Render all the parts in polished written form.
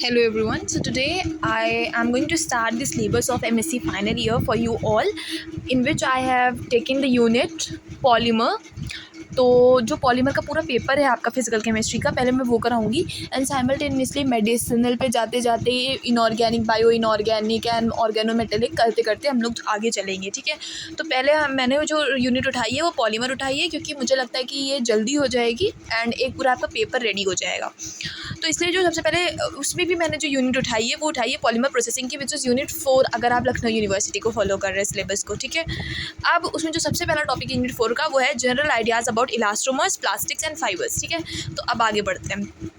Hello everyone. So today I am going to start the syllabus of MSc final year for you all, in which I have taken the unit polymer. तो जो polymer का पूरा paper है आपका physical chemistry का, पहले मैं वो कराऊंगी एंड साइमल्टेनियसली मेडिसिनल पे जाते जाते inorganic, bio inorganic and organometallic करते करते हम लोग आगे चलेंगे। ठीक है, तो पहले मैंने जो यूनिट उठाई है वो पॉलीमर उठाई है, क्योंकि मुझे लगता है कि ये जल्दी हो जाएगी एंड एक पूरा आपका पेपर रेडी हो जाएगा। तो इसलिए जो सबसे पहले उसमें भी मैंने जो यूनिट उठाई है वो उठाई है पॉलीमर प्रोसेसिंग की, विच इज़ यूनिट 4, अगर आप लखनऊ यूनिवर्सिटी को फॉलो कर रहे हैं सिलेबस को। ठीक है, अब उसमें जो सबसे पहला टॉपिक यूनिट 4 का वो है general ideas about elastomers, plastics and fibres. ठीक है, तो अब आगे बढ़ते हैं।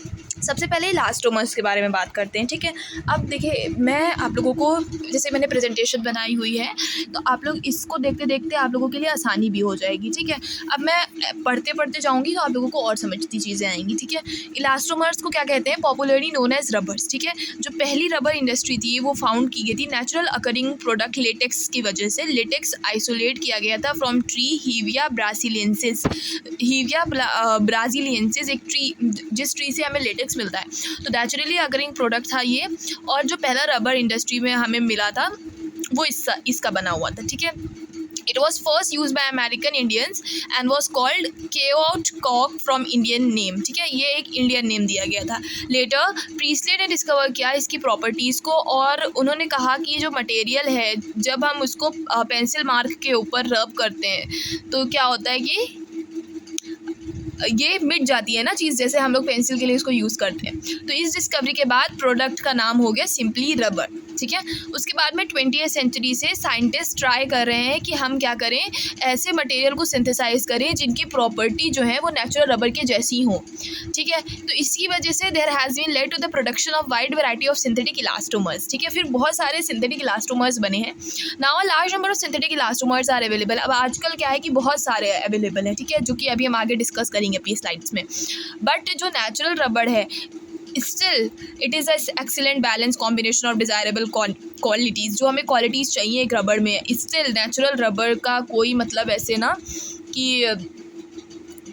सबसे पहले इलास्टोमर्स के बारे में बात करते हैं। ठीक है, अब देखिए मैं आप लोगों को, जैसे मैंने प्रेजेंटेशन बनाई हुई है, तो आप लोग इसको देखते देखते आप लोगों के लिए आसानी भी हो जाएगी। ठीक है, अब मैं पढ़ते पढ़ते जाऊंगी तो आप लोगों को और समझती चीज़ें आएंगी। ठीक है, इलास्टोमर्स को क्या कहते हैं? Popularly known as rubbers. ठीक है, जो पहली रबर इंडस्ट्री थी वो फाउंड की गई थी नेचुरल अकरिंग प्रोडक्ट लेटेक्स की वजह से। लेटेक्स आइसोलेट किया गया था फ्रॉम ट्री हीविया ब्रासिलियंसिस। हीविया ब्रासिलियंसिस एक ट्री, जिस ट्री से हमें लेटेक्स मिलता है, तो नेचुरली अकरिंग प्रोडक्ट था ये। और जो पहला रबर इंडस्ट्री में हमें मिला था वो इसका बना हुआ था। ठीक है, It was first used by American Indians and was called Keokuk cork from Indian name। ठीक है, ये एक इंडियन नेम दिया गया था। लेटर प्रीस्ले ने डिस्कवर किया इसकी प्रॉपर्टीज़ को, और उन्होंने कहा कि ये जो मटेरियल है, जब हम उसको पेंसिल मार्क के ऊपर रब करते हैं तो क्या होता है कि ये मिट जाती है ना चीज़, जैसे हम लोग पेंसिल के लिए इसको यूज़ करते हैं। तो इस डिस्कवरी के बाद प्रोडक्ट का नाम हो गया सिंपली रबर। ठीक है, उसके बाद में 20वीं सेंचुरी से साइंटिस्ट ट्राई कर रहे हैं कि हम क्या करें, ऐसे मटेरियल को सिंथेसाइज करें जिनकी प्रॉपर्टी जो है वो नेचुरल रबर के जैसी हो। ठीक है, तो इसकी वजह से there has been led to the production of wide variety of synthetic elastomers. ठीक है, फिर बहुत सारे सिंथेटिक इलास्टोमर्स बने हैं। Now a large number of synthetic elastomers are available. अब आजकल क्या है कि बहुत सारे अवेलेबल हैं। ठीक है, जो कि अभी हम आगे डिस्कस करेंगे अपनी स्लाइड्स में। बट जो नेचुरल रबर है, still it is excellent balance combination of desirable qualities. जो हमें क्वालिटीज़ चाहिए एक रबर में, स्टिल नेचुरल रबर का कोई मतलब ऐसे ना कि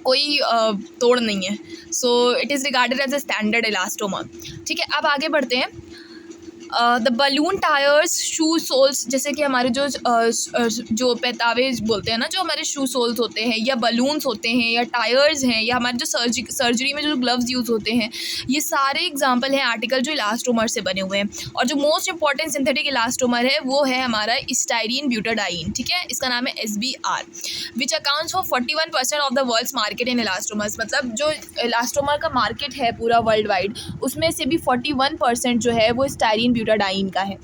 कोई तोड़ नहीं है। So it is regarded as a standard elastomer. ठीक है, अब आगे बढ़ते हैं। The balloon tyres, shoe soles, जैसे कि हमारे जो पहतावे बोलते हैं ना, जो हमारे शू सोल्स होते हैं या बलून्स होते हैं या टायर्स हैं या हमारे जो सर्जरी में जो ग्लव्स यूज़ होते हैं, ये सारे एग्जांपल हैं आर्टिकल जो इलास्टोमर से बने हुए हैं। और जो मोस्ट इंपॉर्टेंट सिंथेटिक इलास्टोमर है वो है हमारा स्टाइरीन ब्यूटाडाइन। ठीक है, इसका नाम है SBR, which accounts for 41% of the world's market in elastomers. मतलब जो इलास्टोमर का मार्केट है पूरा वर्ल्ड वाइड, उसमें से भी 41% जो है वो स्टाइरीन ब्यूटाडाइन का है।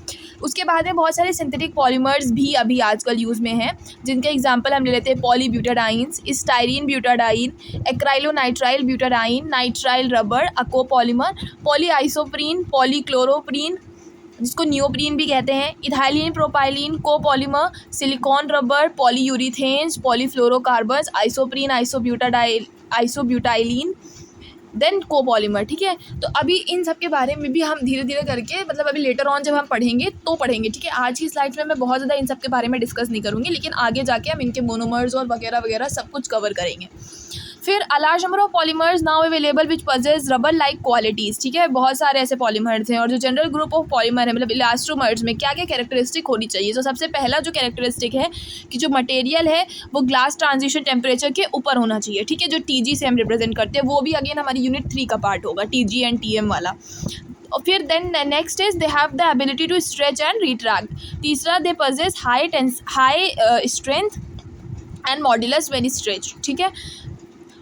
उसके बाद में बहुत सारे सिंथेटिक पॉलीमर्स भी अभी आजकल यूज़ में हैं, जिनके एग्जांपल हम ले लेते हैं polybutadienes, styrene butadiene, acrylonitrile butadiene, nitrile rubber, a copolymer, polyisoprene, polychloroprene जिसको नियोप्रीन भी कहते हैं, ethylene propylene, copolymer, silicone rubber, polyurethanes, polyfluorocarbons, isoprene, isobutylene, then copolymer. ठीक है, तो अभी इन सब के बारे में भी हम धीरे धीरे करके, मतलब अभी लेटर ऑन जब हम पढ़ेंगे तो पढ़ेंगे। ठीक है, आज की स्लाइड्स में मैं बहुत ज़्यादा इन सब के बारे में डिस्कस नहीं करूँगी, लेकिन आगे जाके हम इनके मोनोमर्स और वगैरह वगैरह सब कुछ कवर करेंगे। फिर अ large number of polymers now available which possess rubber like qualities. ठीक है, बहुत सारे ऐसे पॉलीमर्स हैं। और जो जनरल ग्रुप ऑफ पॉलीमर है, मतलब इलास्टोमर्स में क्या क्या कैरेक्टरिस्टिक होनी चाहिए। तो सबसे पहला जो कैरेक्टरिस्टिक है कि जो मटेरियल है वो ग्लास ट्रांजिशन टेम्परेचर के ऊपर होना चाहिए। ठीक है, जो TG से हम रिप्रेजेंट करते हैं, वो भी अगेन हमारी यूनिट 3 का पार्ट होगा, TG एंड TM वाला। और फिर then next is they have the ability to stretch and retract. तीसरा, they possess high strength and modulus when stretch. ठीक है,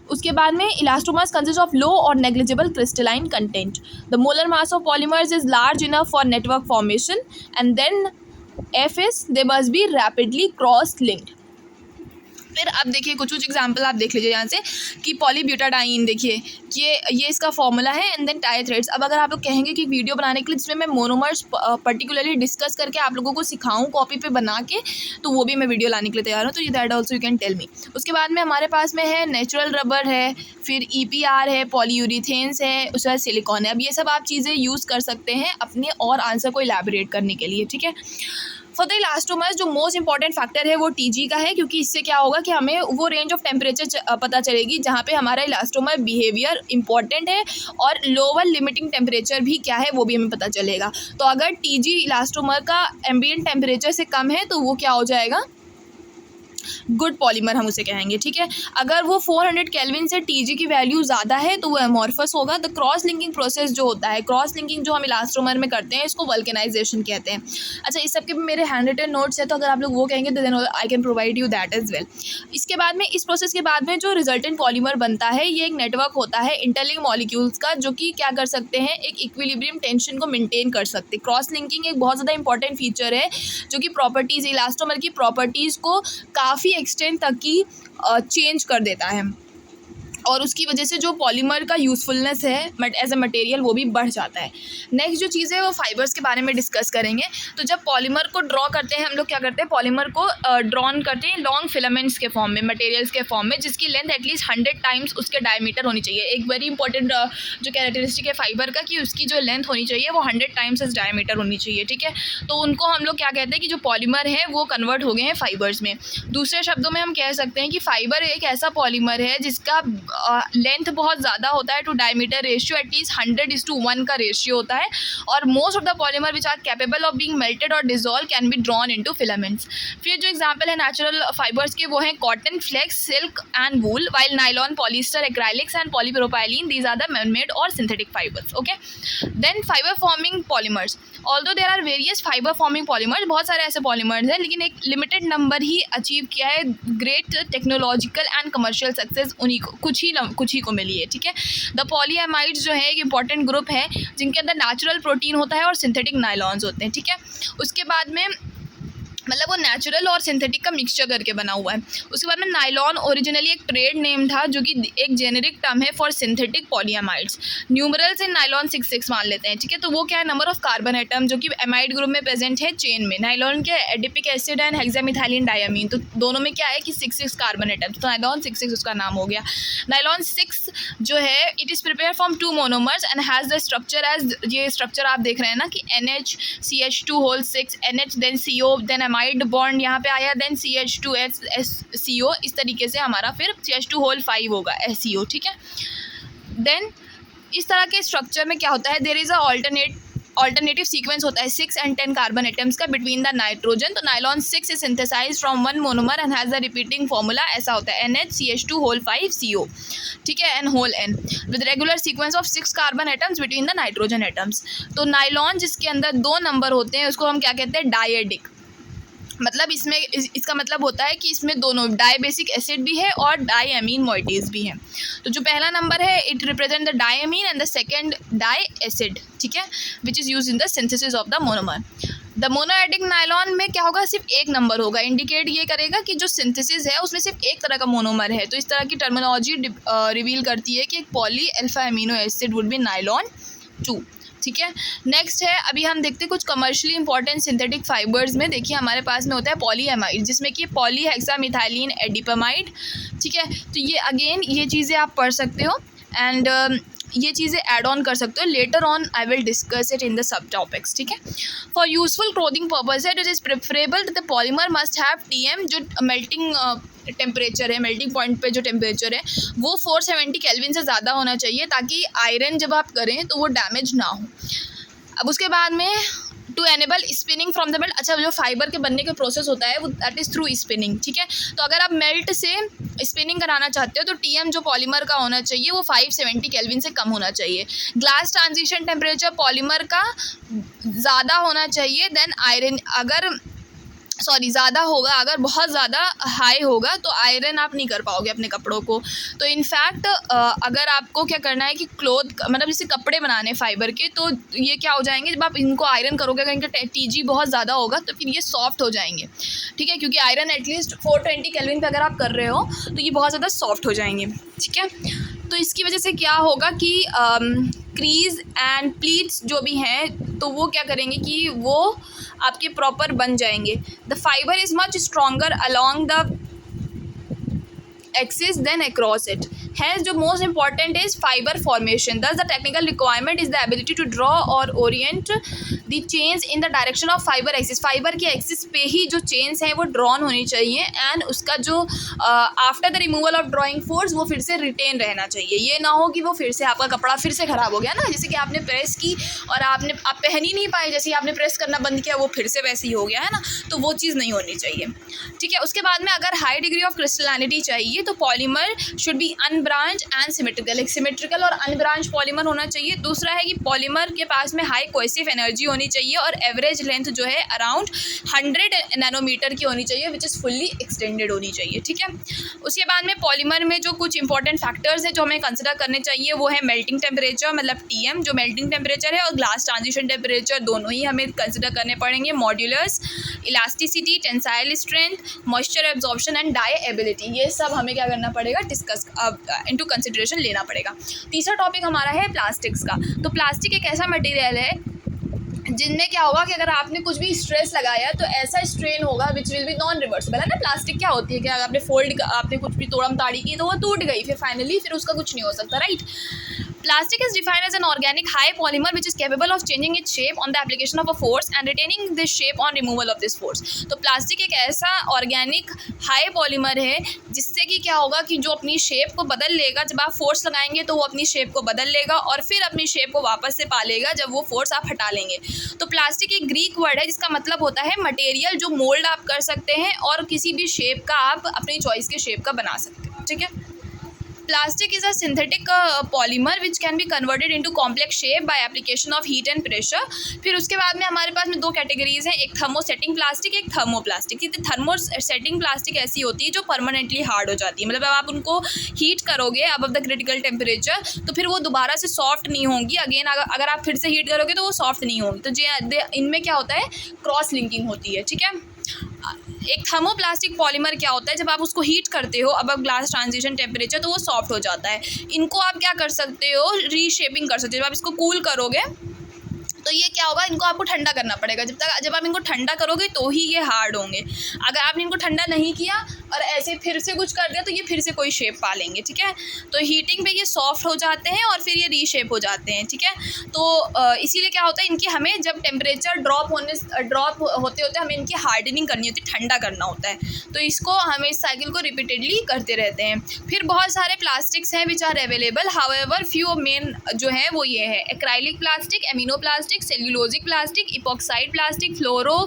उसके बाद में इलास्टोमर्स कंसिस्ट ऑफ लो और negligible crystalline content. The molar mass of polymers is large enough for network formation and then F is they must be rapidly cross linked। फिर अब देखिए कुछ एग्जांपल आप देख लीजिए यहाँ से कि पॉलीब्यूटाडाइन, देखिए ये इसका फॉर्मूला है एंड देन टायर थ्रेड्स। अब अगर आप लोग कहेंगे कि वीडियो बनाने के लिए जिसमें मैं मोनोमर्स पर्टिकुलरली डिस्कस करके आप लोगों को सिखाऊं कॉपी पे बना के, तो वो भी मैं वीडियो लाने के लिए तैयार हूँ। तो ये that also you can tell me. उसके बाद में हमारे पास में है नेचुरल रबर है, फिर EPR है, पॉलीयूरिथेन्स है, उसके बाद सिलिकॉन है। अब ये सब आप चीज़ें यूज़ कर सकते हैं अपने और आंसर को इलैबोरेट करने के लिए। ठीक है, फॉर द इलास्टोमर्स जो मोस्ट इंपॉर्टेंट फैक्टर है वो TG का है, क्योंकि इससे क्या होगा कि हमें वो रेंज ऑफ टेम्परेचर पता चलेगी जहाँ पे हमारा इलास्टोमर बिहेवियर इंपॉर्टेंट है, और लोअर लिमिटिंग टेम्परेचर भी क्या है वो भी हमें पता चलेगा। तो अगर TG इलास्टोमर का एम्बिएंट टेम्परेचर से कम है तो वो क्या हो जाएगा, गुड पॉलीमर हम उसे कहेंगे, ठीक है। अगर वो 400 केल्विन से TG की वैल्यू ज़्यादा है तो वो एमॉर्फस होगा। द क्रॉस लिंकिंग प्रोसेस जो होता है, क्रॉस लिंकिंग जो हम इलास्टोमर में करते हैं, इसको वल्केनाइजेशन कहते हैं। अच्छा, इस सब के भी मेरे हैंड रिटन नोट्स है, तो अगर आप लोग वो कहेंगे तो then I can provide you that as well. इसके बाद में, इस प्रोसेस के बाद में जो रिजल्टेंट पॉलीमर बनता है, ये एक नेटवर्क होता है इंटरलिंक मॉलिक्यूल्स का, जो कि क्या कर सकते हैं, एक इक्विलिब्रियम टेंशन को मेंटेन कर सकते हैं। क्रॉस लिंकिंग एक बहुत ज़्यादा इंपॉर्टेंट फीचर है जो कि प्रॉपर्टीज़, इलास्टोमर की प्रॉपर्टीज़ को काफ़ी एक्सटेंड तक की चेंज कर देता है, और उसकी वजह से जो पॉलीमर का यूज़फुलनेस है बट एज अ मटेरियल वो भी बढ़ जाता है। नेक्स्ट जो चीज़ है वो फाइबर्स के बारे में डिस्कस करेंगे। तो जब पॉलीमर को ड्रॉ करते हैं हम लोग, क्या करते हैं, पॉलीमर को ड्रॉन करते हैं लॉन्ग फिलामेंट्स के फॉर्म में, मटेरियल्स के फॉर्म में, जिसकी लेंथ एटलीस्ट 100 टाइम्स उसके डायमीटर होनी चाहिए। एक वेरी इंपॉर्टेंट जो कैरेक्टरिस्टिक है फाइबर का, कि उसकी जो लेंथ होनी चाहिए वो 100 टाइम्स इस डायमीटर होनी चाहिए, ठीक है। तो उनको हम लोग क्या कहते हैं कि जो पॉलीमर है वो कन्वर्ट हो गए हैं फाइबर्स में। दूसरे शब्दों में हम कह सकते हैं कि फाइबर एक ऐसा पॉलीमर है जिसका लेंथ बहुत ज़्यादा होता है टू डायमीटर रेशियो एटलीस्ट 100:1 का रेशियो होता है, और most of the polymer which are capable of being melted और dissolve can be drawn into filaments. फिर जो एग्जांपल है नेचुरल फाइबर्स के वो हैं cotton, flax, silk and wool, while nylon, polyester, acrylics and polypropylene, these are the man-made और synthetic fibres. Okay, then fibre forming polymers. Although there are various fibre forming polymers, बहुत सारे ऐसे polymers हैं, लेकिन एक लिमिटेड नंबर ही achieve किया है great technological and commercial success, उन्हीं को कुछ ही को मिली है, ठीक है। द पॉलीएमाइड्स जो है एक इंपॉर्टेंट ग्रुप है जिनके अंदर नेचुरल प्रोटीन होता है और सिंथेटिक नाइलॉन्स होते हैं, ठीक है। उसके बाद में मतलब वो नेचुरल और सिंथेटिक का मिक्सचर करके बना हुआ है। उसके बाद में नाइलॉन ओरिजिनली एक ट्रेड नेम था जो कि एक जेनेरिक टर्म है for synthetic polyamides. Numerals in nylon 66 मान लेते हैं, ठीक है। तो वो क्या है, नंबर ऑफ कार्बन एटम जो कि एमाइड ग्रुप में प्रेजेंट है चेन में। नाइलॉन के adipic acid and hexamethylene diamine, तो दोनों में क्या है कि 66 कार्बन एटम, तो नाइलॉन 66 उसका नाम हो गया। नाइलॉन 6 जो है it is prepare from 2 monomers and has the structure as, ये स्ट्रक्चर आप देख रहे हैं ना कि NH(CH2)6 NH then CO then amide bond यहाँ पे आया, देन CH2SCO, इस तरीके से हमारा फिर CH2(5) होगा SCO, ठीक है। देन इस तरह के स्ट्रक्चर में क्या होता है, there is a alternative sequence होता है 6 and 10 कार्बन एटम्स का बिटवीन द नाइट्रोजन। तो nylon 6 is synthesized from 1 monomer and has the repeating formula, ऐसा होता है NH(CH2)5CO, ठीक है, N whole N with regular sequence of 6 carbon atoms between the nitrogen atoms. तो नाइलॉन जिसके अंदर 2 नंबर होते हैं उसको हम क्या कहते हैं, डायएडिक। मतलब इसमें इसका मतलब होता है कि इसमें दोनों डाइबेसिक एसिड भी है और डाइएमीन मॉइटीज़ भी हैं। तो जो पहला नंबर है it represent the diamine and the second diacid, ठीक है, which is use in the synthesis of the monomer. The monadic nylon में क्या होगा, सिर्फ एक नंबर होगा, इंडिकेट ये करेगा कि जो सिंथेसिस है उसमें सिर्फ एक तरह का मोनोमर है। तो इस तरह की टर्मिनोलॉजी रिवील करती है कि एक poly alpha amino acid would be nylon 2, ठीक है। नेक्स्ट है, अभी हम देखते हैं कुछ कमर्शियली इंपॉर्टेंट सिंथेटिक फाइबर्स में। देखिए हमारे पास में होता है पॉलीएमाइड, जिसमें कि पॉलीहेक्सामिथाइलिन एडिपामाइड, ठीक है। तो ये अगेन ये चीज़ें आप पढ़ सकते हो एंड ये चीज़ें ऐड ऑन कर सकते हो, later on I will discuss it in the sub topics, ठीक है। For useful clothing purpose it is preferable that the polymer must have TM, जो मेल्टिंग टेम्परेचर है, मेल्टिंग पॉइंट पे जो टेम्परेचर है वो 470 केल्विन से ज़्यादा होना चाहिए, ताकि आयरन जब आप करें तो वो डैमेज ना हो। अब उसके बाद में to enable spinning from the melt, अच्छा जो फाइबर के बनने का प्रोसेस होता है वो दैट इज़ थ्रू स्पिनिंग, ठीक है। तो अगर आप मेल्ट से स्पिनिंग कराना चाहते हो तो TM जो पॉलीमर का होना चाहिए वो 570 केल्विन से कम होना चाहिए। ग्लास ट्रांजिशन टेम्परेचर पॉलीमर का ज़्यादा होना चाहिए देन आयरन, अगर ज़्यादा होगा, अगर बहुत ज़्यादा हाई होगा तो आयरन आप नहीं कर पाओगे अपने कपड़ों को। तो इनफैक्ट अगर आपको क्या करना है कि क्लोथ मतलब जैसे कपड़े बनाने फाइबर के, तो ये क्या हो जाएंगे, जब आप इनको आयरन करोगे अगर इनका TG बहुत ज़्यादा होगा तो फिर ये सॉफ्ट हो जाएंगे, ठीक है, क्योंकि आयरन एटलीस्ट 420 केल्विन पे अगर आप कर रहे हो तो ये बहुत ज़्यादा सॉफ्ट हो जाएंगे, ठीक है। तो इसकी वजह से क्या होगा कि क्रीज एंड प्लीट्स जो भी हैं तो वो क्या करेंगे कि वो आपके प्रॉपर बन जाएंगे। The fibre is much stronger along the axis than across it, Hence, जो most important is fiber formation. Thus, the technical requirement is the ability to draw or orient the chains in the direction of fiber axis. Fiber की axis पे ही जो chains हैं वो drawn होनी चाहिए and उसका जो after the removal of drawing force वो फिर से retain रहना चाहिए. ये ना हो कि वो फिर से आपका कपड़ा फिर से ख़राब हो गया ना, जैसे कि आपने प्रेस की और आप पहन ही नहीं पाए, जैसे आपने प्रेस करना बंद किया वो फिर से वैसे ही हो गया है ना, तो वो चीज़ नहीं होनी चाहिए. ठीक है. उसके बाद में अगर हाई डिग्री ऑफ क्रिस्टलिनिटी चाहिए तो polymer should be unbranch and symmetrical. एक सिमेट्रिकल और अनब्रांच पॉलीमर होना चाहिए. दूसरा है कि पॉलीमर के पास में हाई कोहेसिव एनर्जी होनी चाहिए और एवरेज लेंथ जो है अराउंड 100 नैनोमीटर की होनी चाहिए, विच इज़ फुल्ली एक्सटेंडेड होनी चाहिए. ठीक है. उसके बाद में पॉलीमर में जो कुछ इंपॉर्टेंट फैक्टर्स हैं जो हमें कंसिडर करने चाहिए वो है मेल्टिंग टेम्परेचर, मतलब TM जो मेल्टिंग टेम्परेचर है, और ग्लास ट्रांजिशन टेम्परेचर, दोनों ही हमें कंसिडर करने पड़ेंगे. Modulus, elasticity, tensile strength, moisture absorption and dye ability, ये सब हमें क्या करना पड़ेगा, डिस्कस इनटू कंसिडरेशन लेना पड़ेगा. तीसरा टॉपिक हमारा है प्लास्टिक्स का. तो प्लास्टिक एक ऐसा मटेरियल है जिनमें क्या होगा कि अगर आपने कुछ भी स्ट्रेस लगाया तो ऐसा स्ट्रेन होगा which will be non reversible, है ना. प्लास्टिक क्या होती है कि अगर आपने कुछ भी तोड़म ताड़ी की तो वो टूट गई, फिर उसका कुछ नहीं हो सकता, right. Plastic is defined as an organic high polymer which is capable of changing its shape on the application of a force and retaining this shape on removal of this force. तो plastic एक ऐसा organic high polymer है जिससे कि क्या होगा कि जो अपनी शेप को बदल लेगा, जब आप फोर्स लगाएंगे तो वो अपनी शेप को बदल लेगा और फिर अपनी शेप को वापस से पा लेगा जब वो फोर्स आप हटा लेंगे. तो प्लास्टिक एक ग्रीक वर्ड है जिसका मतलब होता है मटेरियल जो मोल्ड आप कर सकते हैं और किसी भी शेप का आप अपनी चॉइस के शेप का बना सकते हैं. ठीक है. Plastic is a synthetic polymer which can be converted into complex shape by application of heat and pressure. फिर उसके बाद में हमारे पास में दो कैटेगरीज हैं, एक थर्मोसेटिंग प्लास्टिक, एक थर्मोप्लास्टिक. थर्मोसेटिंग प्लास्टिक ऐसी होती है जो परमानेंटली हार्ड हो जाती है, मतलब अब आप उनको हीट करोगे अबव द क्रिटिकल टेम्परेचर तो फिर वो दोबारा से सॉफ्ट नहीं होंगी. अगेन अगर आप फिर से हीट करोगे तो वो सॉफ्ट नहीं होंगी. तो इनमें क्या होता है, क्रॉस लिंकिंग होती है. ठीक है. एक थर्मोप्लास्टिक पॉलीमर क्या होता है, जब आप उसको हीट करते हो अब ग्लास ट्रांजिशन टेम्परेचर तो वो सॉफ्ट हो जाता है. इनको आप क्या कर सकते हो, रीशेपिंग कर सकते हो. जब आप इसको कूल करोगे तो ये क्या होगा, इनको आपको ठंडा करना पड़ेगा. जब आप इनको ठंडा करोगे तो ही ये हार्ड होंगे. अगर आपने इनको ठंडा नहीं किया और ऐसे फिर से कुछ कर दिया तो ये फिर से कोई शेप पा लेंगे. ठीक है. तो हीटिंग पे ये सॉफ्ट हो जाते हैं और फिर ये रीशेप हो जाते हैं. ठीक है. तो इसीलिए क्या होता है, इनकी हमें जब टेम्परेचर ड्रॉप होते होते हमें इनकी हार्डनिंग करनी होती है, ठंडा करना होता है. तो इसको हमें इस साइकिल को रिपीटेडली करते रहते हैं. फिर बहुत सारे प्लास्टिक्स हैं which are available. However few main जो है वो ये है, acrylic plastic, amino plastic, cellulosic plastic, epoxide plastic, fluoro,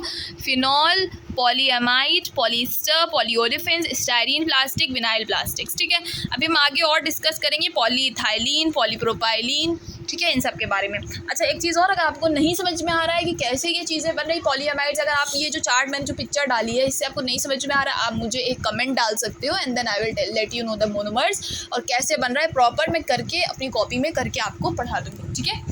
phenol, polyamide, polyester, polyolefins, styrene plastic, vinyl plastics. ठीक है. अभी हम आगे और डिस्कस करेंगे पॉलीइथाइलिन, पॉलीप्रोपाइलिन. ठीक है, इन सब के बारे में. अच्छा, एक चीज़ और, अगर आपको नहीं समझ में आ रहा है कि कैसे ये चीज़ें बन रही, पॉलीएमाइड्स, अगर आप ये जो चार्ट मैंने जो पिक्चर डाली है इससे आपको नहीं समझ में आ रहा है, आप मुझे एक कमेंट डाल सकते हो and then I will let you know the monomers और कैसे बन रहा है प्रॉपर. मैं करके अपनी कॉपी में करके आपको पढ़ा दूँगी. ठीक है.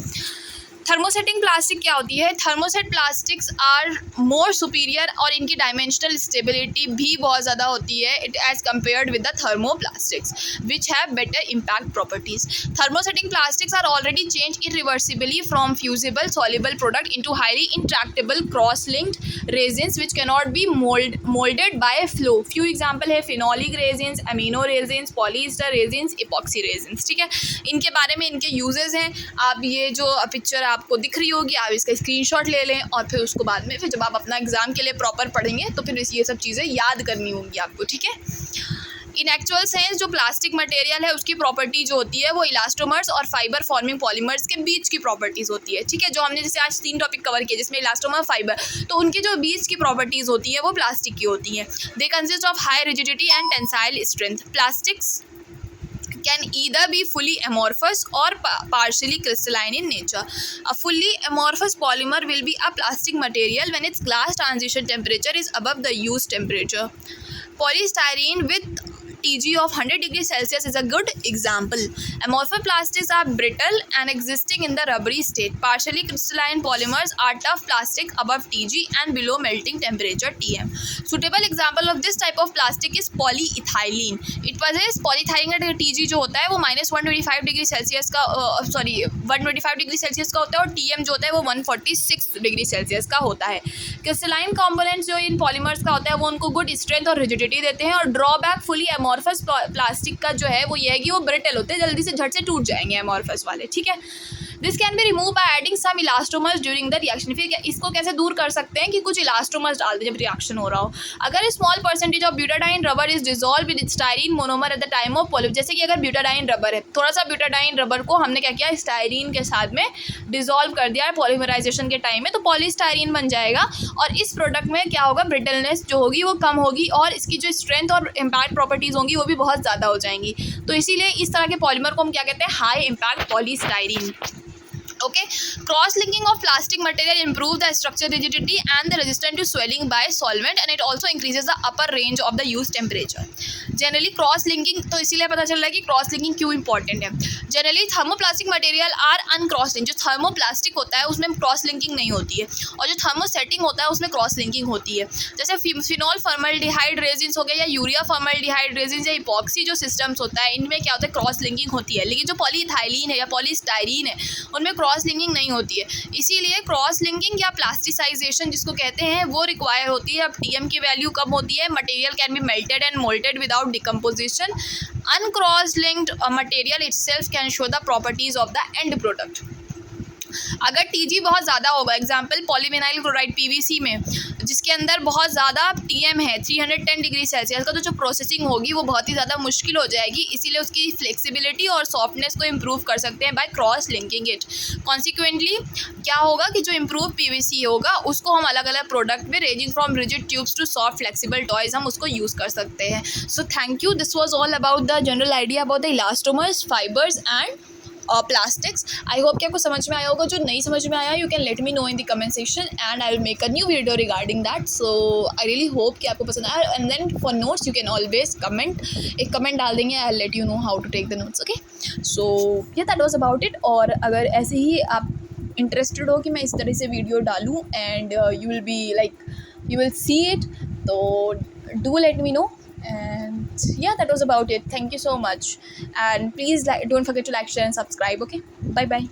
थर्मोसेटिंग प्लास्टिक क्या होती है, thermoset plastics are more superior और इनकी डायमेंशनल स्टेबिलिटी भी बहुत ज़्यादा होती है it as compared with the thermoplastics which have better impact properties. Thermosetting plastics are already change irreversibly from fusible soluble product into highly intractable cross linked resins which cannot be moulded by flow. Few example है phenolic resins, amino resins, polyester resins, epoxy resins. ठीक है. इनके बारे में इनके uses हैं. आप ये जो पिक्चर आपको दिख रही होगी आप इसका स्क्रीनशॉट ले लें और फिर उसको बाद में फिर जब आप अपना एग्जाम के लिए प्रॉपर पढ़ेंगे तो फिर ये सब चीज़ें याद करनी होंगी आपको. ठीक है. इन एक्चुअल सेंस जो प्लास्टिक मटेरियल है उसकी प्रॉपर्टी जो होती है वो इलास्टोमर्स और फाइबर फॉर्मिंग पॉलीमर्स के बीच की प्रॉपर्टीज़ होती है. ठीक है. जो हमने जैसे आज 3 टॉपिक कवर किए जिसमें इलास्टोमर, फाइबर, तो उनकी जो बीच की प्रॉपर्टीज़ होती है वो प्लास्टिक की होती हैं. They consist of high rigidity and tensile strength. Plastics can either be fully amorphous or partially crystalline in nature. A fully amorphous polymer will be a plastic material when its glass transition temperature is above the use temperature. Polystyrene with Tg of 100 degrees Celsius is a good example. Amorphous plastics are brittle and existing in the rubbery state. Partially crystalline polymers are tough plastic above Tg and below melting temperature Tm. Suitable example of this type of plastic is polyethylene. It possesses polyethylene का Tg जो होता है वो -125 degree Celsius का 125 degree Celsius का होता है और Tm जो होता है वो 146 डिग्री सेल्सियस का होता है. क्रिस्टलाइन कॉम्पोनेंट्स जो इन पॉलीमर्स का होता है वो उनको गुड स्ट्रेंथ और रिजिडिटी देते हैं और ड्रॉबैक फुली अमॉर्फस प्लास्टिक का जो है वो ये है कि वो ब्रिटल होते हैं, जल्दी से झट से टूट जाएंगे अमॉर्फस वाले, ठीक है। This can be remove by adding some elastomers during the reaction. फिर इसको कैसे दूर कर सकते हैं कि कुछ इलास्टोमर्स डाल दें जब रिएक्शन हो रहा हो। अगर small percentage of butadiene rubber is dissolve with styrene monomer at the time of polish, जैसे कि अगर ब्यूटाडाइन रबर है, थोड़ा सा ब्यूटाडाइन रबर को हमने क्या किया, स्टाइरीन के साथ में डिजॉल्व कर दिया पॉलीमराइजेशन के टाइम में, तो पॉलीस्टाइरीन बन जाएगा और इस प्रोडक्ट में क्या होगा, ब्रिटलनेस जो होगी वो कम होगी और इसकी जो स्ट्रेंथ और इम्पैक्ट प्रॉपर्टीज़ होंगी वो भी बहुत ज़्यादा हो जाएंगी। तो इसीलिए इस तरह के पॉलीमर को हम क्या कहते हैं, high impact polystyrene. Okay, cross-linking of plastic material improve the structural rigidity and the resistance to swelling by solvent, and it also increases the upper range of the use temperature. Generally cross-linking, तो इसीलिए पता चल रहा है कि cross-linking क्यों important है। Generally thermoplastic material are uncross-linked, जो thermoplastic होता है उसमें cross-linking नहीं होती है और जो thermosetting होता है उसमें cross-linking होती है। जैसे फिनॉल फॉर्मल्डिहाइड रेजिन्स हो गया या यूरिया फॉर्मल्डिहाइड रेजिन्स या इपॉक्सी जो सिस्टम्स होता है, इनमें क्या होता है, क्रॉस-लिंकिंग होती है। लेकिन जो पॉलीइथाइलीन है या पॉलीस्टाइरीन है उनमें क्रॉस लिंकिंग नहीं होती है। इसीलिए क्रॉस लिंकिंग या प्लास्टिसाइजेशन जिसको कहते हैं वो रिक्वायर होती है। अब टीएम की वैल्यू कब होती है, material can be melted and moulded without decomposition. Uncross linked material itself can show the properties of the end product. अगर टीजी बहुत ज़्यादा होगा, एग्जाम्पल पॉलीविनाइल क्लोराइड पीवीसी में जिसके अंदर बहुत ज़्यादा टीएम है 310 डिग्री सेल्सियस का, तो जो प्रोसेसिंग होगी वो बहुत ही ज़्यादा मुश्किल हो जाएगी। इसीलिए उसकी फ्लेक्सिबिलिटी और सॉफ्टनेस को इम्प्रूव कर सकते हैं by cross linking it. Consequently क्या होगा कि जो इम्प्रूव पीवीसी होगा उसको हम अलग अलग प्रोडक्ट में ranging from rigid tubes to soft flexible toys हम उसको यूज़ कर सकते हैं। So thank you, this was all about the general idea about the elastomers, fibres and plastics. I hope कि आपको समझ में आया होगा। जो नहीं समझ में आया you can let me know in the comment section and I will make a new video regarding that. So I really hope कि आपको पसंद आया and then for notes you can always comment, एक कमेंट डाल देंगे, I will let you know how to take the notes. Okay, so ये that was about it. और अगर ऐसे ही आप इंटरेस्टेड हो कि मैं इस तरह से वीडियो डालूँ and you will be like you will see it, so do let me know. And yeah, that was about it. Thank you so much and please don't forget to like, share and subscribe. Okay, bye bye.